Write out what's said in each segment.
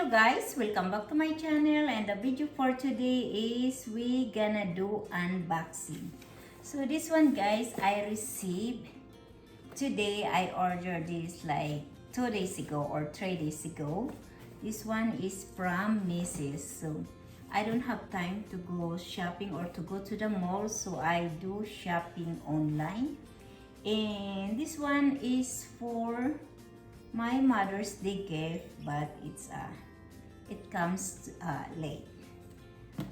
guys, welcome back to my channel, and the video for today is we gonna do unboxing. So this one guys, I received today. I ordered this like 2 days ago or 3 days ago. This one is from Macys. So I don't have time to go shopping or to go to the mall, so I do shopping online. And this one is for my Mother's Day gift, but it comes late.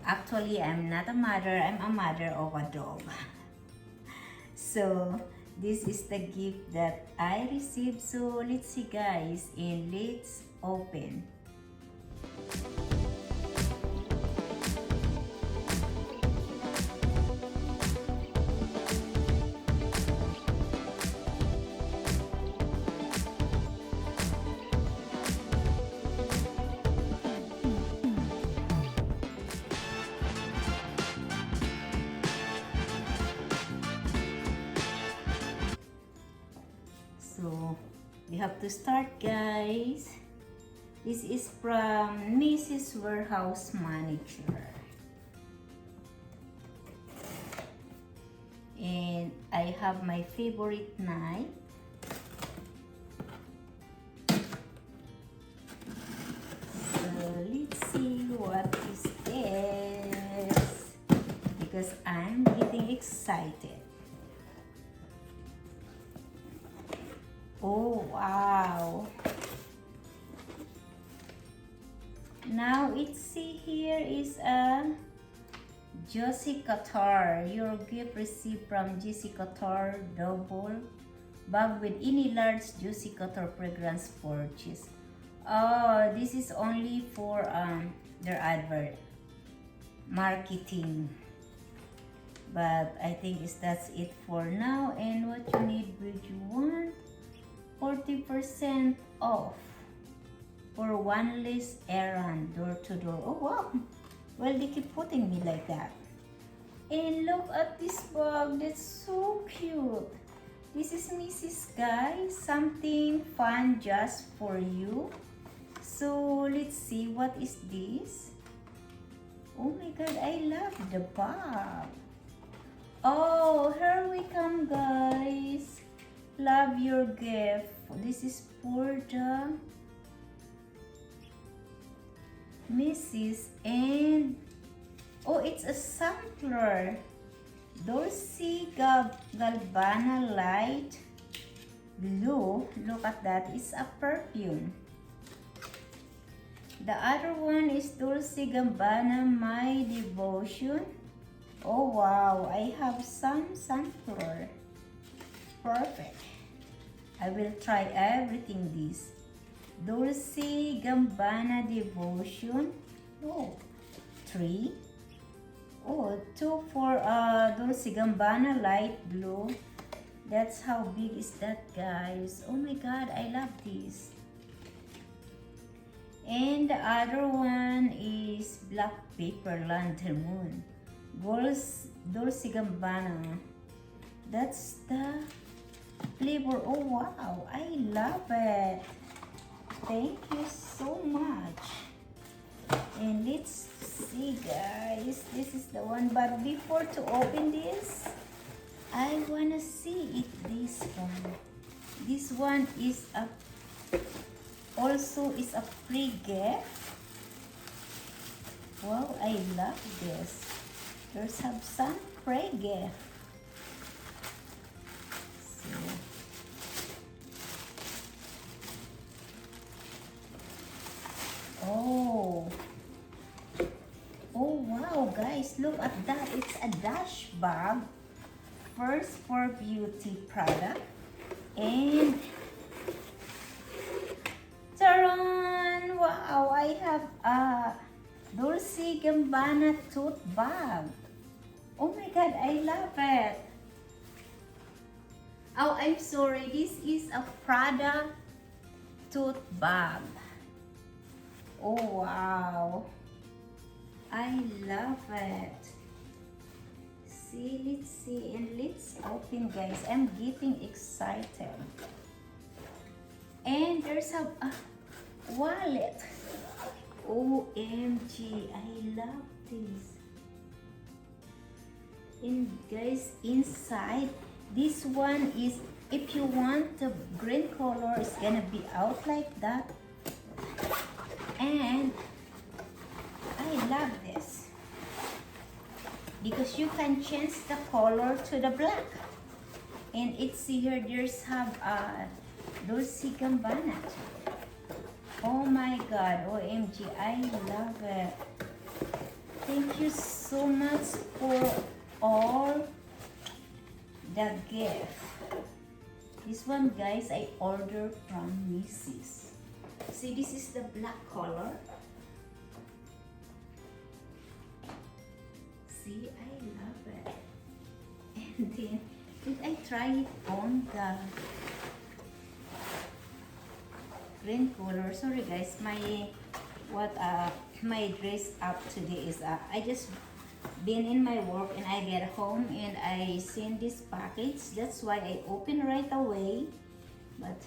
Actually, I'm not a mother. I'm a mother of a dog. So this is the gift that I received. So let's see guys, and let's open. So we have to start guys. This is from Macys Warehouse Manager. And I have my favorite knife. So let's see what is this, because I'm getting excited. Oh wow! Now it's see here is a Juicy Couture. Your gift received from Juicy Couture double bag with any large Juicy Couture fragrance purchase. Oh, this is only for their advert marketing. But I think that's it for now. And what you need, would you want? 40% off for one less errand, door to door. Oh wow! Well, they keep putting me like that. And look at this bag. That's so cute. This is Macys guys. Something fun just for you. So let's see, what is this? Oh my god, I love the bag. Oh, here we come guys. Love your gift. This is for the Macys, and oh, it's a sampler. Dolce Gabbana Light Blue. Look at that. It's a perfume. The other one is Dolce Gabbana My Devotion. Oh wow, I have some sampler. Perfect. I will try everything this. Dolce Gabbana Devotion. Oh, 3. Oh, 2 for Dolce Gabbana Light Blue. That's how big is that guys. Oh my god, I love this. And the other one is Black Paper Lantern Moon. Dolce Gabbana. That's the flavor. Oh wow, I love it. Thank you so much. And let's see guys, this is the one, but before to open this, I wanna see it. This one is also a free gift. Wow, I love this. There's some free gift. Oh wow guys, look at that. It's a dash bag. First for beauty product. And taran! Wow, I have a Dolce Gabbana tote bag. Oh my god, I love it. Oh, I'm sorry. This is a Prada tote bag. Oh wow, I love it. See, let's see, and let's open guys. I'm getting excited. And there's a wallet. OMG, I love this. And guys, inside, this one is, if you want the green color, it's gonna be out like that. And I love this because you can change the color to the black. And it's here, there's have a Dulce Gabbana. Oh my god, OMG, I love it. Thank you so much for all the gift. This one, guys, I ordered from Macys. See, this is the black color. See, I love it. And then, did I try it on the green color? Sorry guys, my dress up today is I just been in my work and I get home and I seen this package. That's why I open right away. But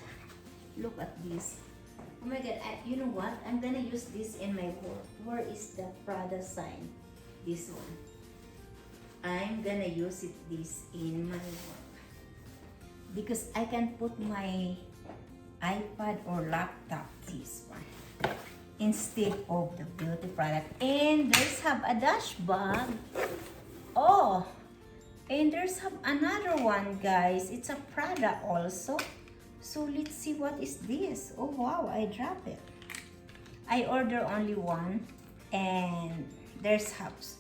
look at this. Oh my god, you know what? I'm gonna use this in my work. Where is the Prada sign? This one. I'm gonna use this in my work because I can put my iPad or laptop, this one, instead of the beauty product. And there's have a dash bag. Oh, and there's have another one, guys. It's a Prada also. So let's see what is this. Oh wow, I dropped it. I order only one, and there's hubs.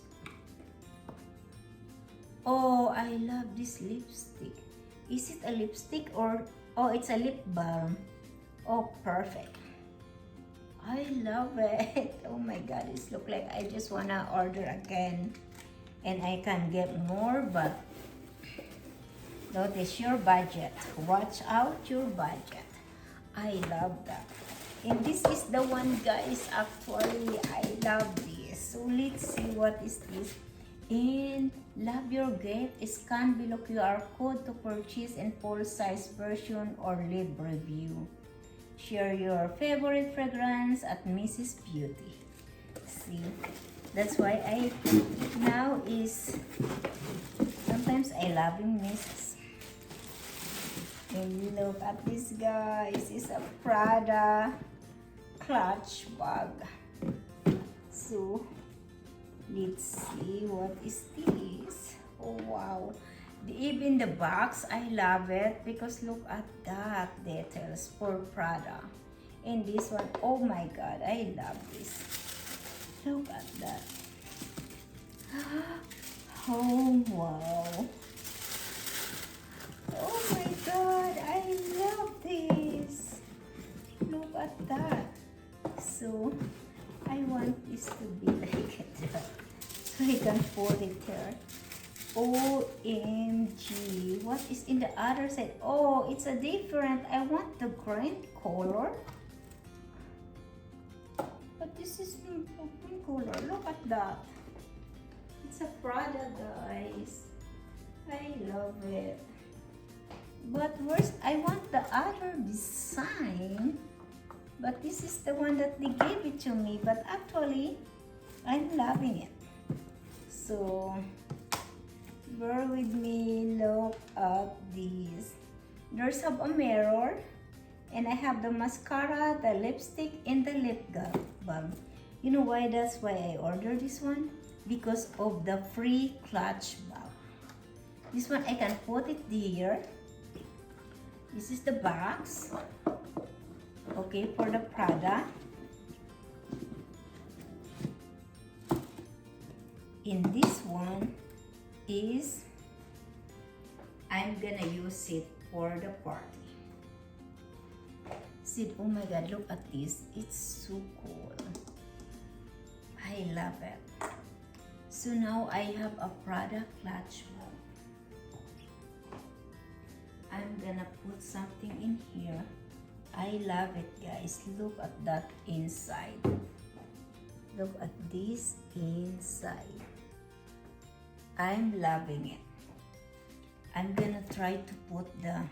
Oh, I love this lipstick. Is it a lipstick or, oh, it's a lip balm. Oh, perfect. I love it. Oh my god, it's look like I just wanna order again. And I can get more, but notice your budget. Watch out your budget. I love that. And this is the one, guys, actually, I love this. So let's see what is this. And love your gift. Scan below QR code to purchase in full-size version or leave review. Share your favorite fragrance at Macys Beauty. See, that's why I now is sometimes I love in Macys. And look at this, guys. It's a Prada clutch bag. So let's see what is this. Oh wow, even the box, I love it because look at that details for Prada. And this one, oh my god, I love this. Look at that. Oh wow. Oh my god, I love this. Look at that. So I want this to be like it. So I can fold it here. OMG. What is in the other side? Oh, it's a different. I want the green color. But this is the green color. Look at that. It's a Prada, guys. I love it. But first, I want the other design. But this is the one that they gave it to me. But actually, I'm loving it. So, bear with me. Look at this. There's have a mirror. And I have the mascara, the lipstick, and the lip balm. You know why? That's why I ordered this one. Because of the free clutch bag. This one, I can put it here. This is the box. Okay, for the Prada. In this one is, I'm gonna use it for the party. See, oh my god, look at this. It's so cool. I love it. So now I have a Prada clutch bag. I'm gonna put something in here. I love it, guys. Look at that inside. Look at this inside. I'm loving it. I'm gonna try to put the,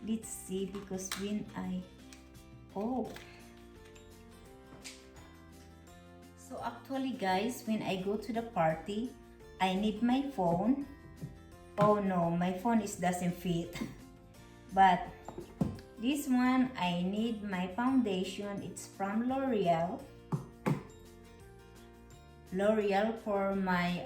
let's see, because when I, oh, So actually guys, when I go to the party, I need my phone. Oh no, my phone doesn't fit. But this one, I need my foundation. It's from L'Oreal. L'Oreal for my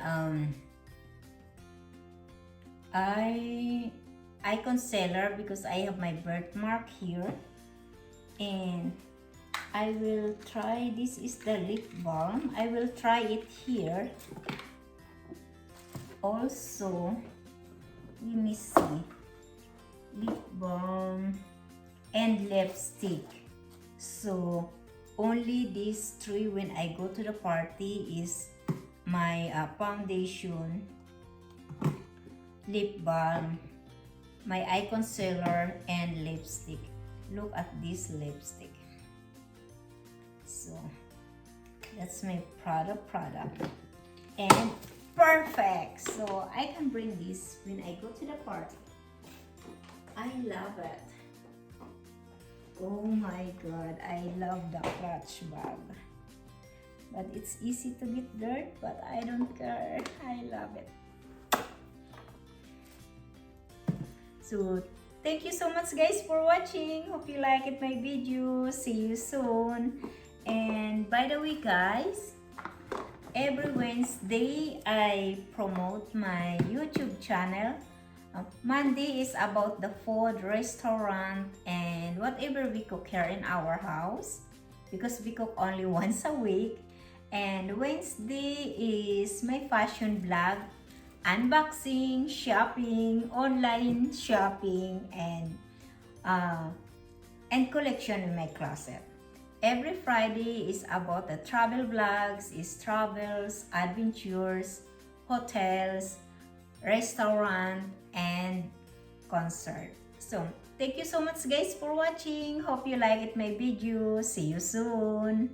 eye concealer because I have my birthmark here. And I will try, this is the lip balm. I will try it here. Also, let me see. Lip balm and lipstick. So only these three when I go to the party is my foundation, lip balm, my eye concealer, and lipstick. Look at this lipstick. So that's my Prada product, and perfect. So I can bring this when I go to the party. I love it. Oh my god, I love the clutch bag. But it's easy to get dirt, but I don't care. I love it. So thank you so much guys for watching. Hope you like it my video. See you soon. And by the way guys, every Wednesday I promote my YouTube channel. Monday is about the food, restaurant, and whatever we cook here in our house, because we cook only once a week. And Wednesday is my fashion vlog, unboxing, shopping, online shopping, and collection in my closet. Every Friday is about the travel vlogs, is travels, adventures, hotels, restaurant, and concert. So thank you so much guys for watching. Hope you like it my video. See you soon.